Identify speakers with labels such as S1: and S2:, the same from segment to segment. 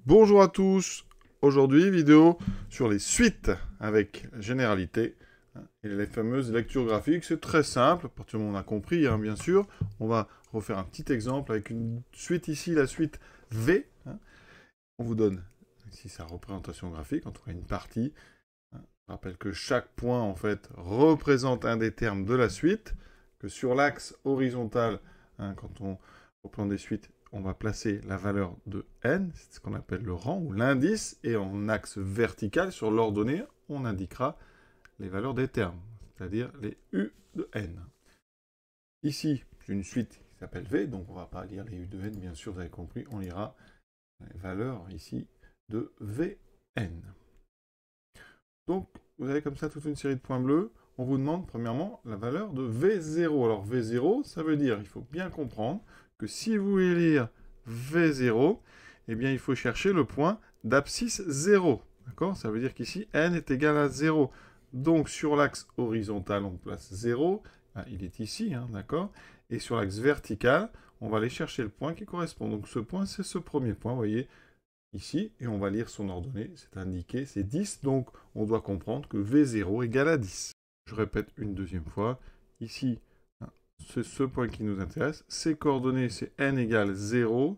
S1: Bonjour à tous. Aujourd'hui, vidéo sur les suites avec généralité et les fameuses lectures graphiques. C'est très simple, à partir du moment où on a compris, bien sûr. On va refaire un petit exemple avec une suite ici, la suite V. On vous donne ici sa représentation graphique, en tout cas une partie. Je rappelle que chaque point, en fait, représente un des termes de la suite, que sur l'axe horizontal, quand on représente des suites, on va placer la valeur de n, c'est ce qu'on appelle le rang ou l'indice, et en axe vertical, sur l'ordonnée, on indiquera les valeurs des termes, c'est-à-dire les u de n. Ici, j'ai une suite qui s'appelle v, donc on ne va pas lire les u de n, bien sûr, vous avez compris, on lira les valeurs ici de vn. Donc, vous avez comme ça toute une série de points bleus. On vous demande premièrement la valeur de V0. Alors V0, ça veut dire, il faut bien comprendre, que si vous voulez lire V0, eh bien il faut chercher le point d'abscisse 0. D'accord? Ça veut dire qu'ici, n est égal à 0. Donc sur l'axe horizontal, on place 0. Ah, il est ici, d'accord? Et sur l'axe vertical, on va aller chercher le point qui correspond. Donc ce point, c'est ce premier point, vous voyez, ici, et on va lire son ordonnée, c'est indiqué, c'est 10, donc on doit comprendre que V0 égale à 10. Je répète une deuxième fois, ici, c'est ce point qui nous intéresse, ses coordonnées c'est n égale 0,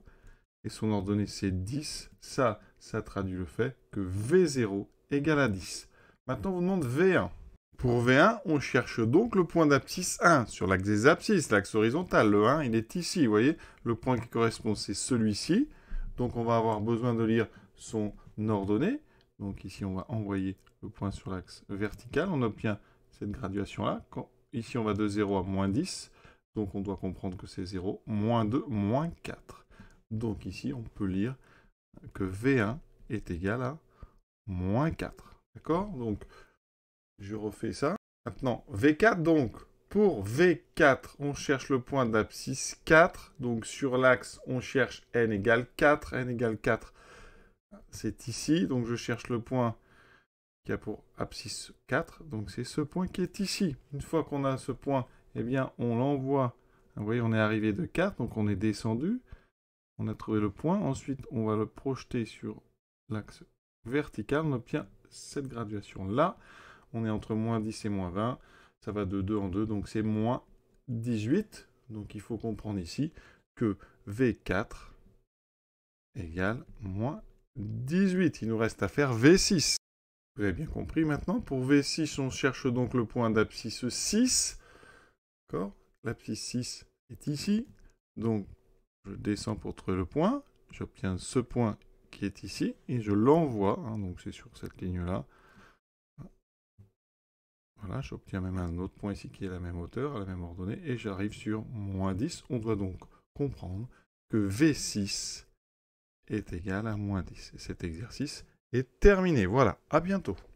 S1: et son ordonnée c'est 10, ça traduit le fait que V0 égale à 10. Maintenant on vous demande V1. Pour V1, on cherche donc le point d'abscisse 1, sur l'axe des abscisses, l'axe horizontal, le 1 il est ici, vous voyez, le point qui correspond c'est celui-ci, donc on va avoir besoin de lire son ordonnée. Donc ici, on va envoyer le point sur l'axe vertical. On obtient cette graduation-là. Ici, on va de 0 à moins 10. Donc on doit comprendre que c'est 0, moins 2, moins 4. Donc ici, on peut lire que V1 est égal à moins 4. D'accord? Donc, je refais ça. Maintenant, V4, donc, pour V4, on cherche le point d'abscisse 4. Donc, sur l'axe, on cherche n égale 4. n égale 4, c'est ici. Donc, je cherche le point qui a pour abscisse 4. Donc, c'est ce point qui est ici. Une fois qu'on a ce point, eh bien, on l'envoie. Vous voyez, on est arrivé de 4, donc on est descendu. On a trouvé le point. Ensuite, on va le projeter sur l'axe vertical. On obtient cette graduation-là. On est entre moins 10 et moins 20. Ça va de 2 en 2, donc c'est moins 18. Donc il faut comprendre ici que V4 égale moins 18. Il nous reste à faire V6. Vous avez bien compris maintenant. Pour V6, on cherche donc le point d'abscisse 6. D'accord? L'abscisse 6 est ici. Donc je descends pour trouver le point. J'obtiens ce point qui est ici et je l'envoie. Donc c'est sur cette ligne-là. Voilà, j'obtiens même un autre point ici qui est à la même hauteur, à la même ordonnée, et j'arrive sur moins 10. On doit donc comprendre que V6 est égal à moins 10. Et cet exercice est terminé. Voilà, à bientôt.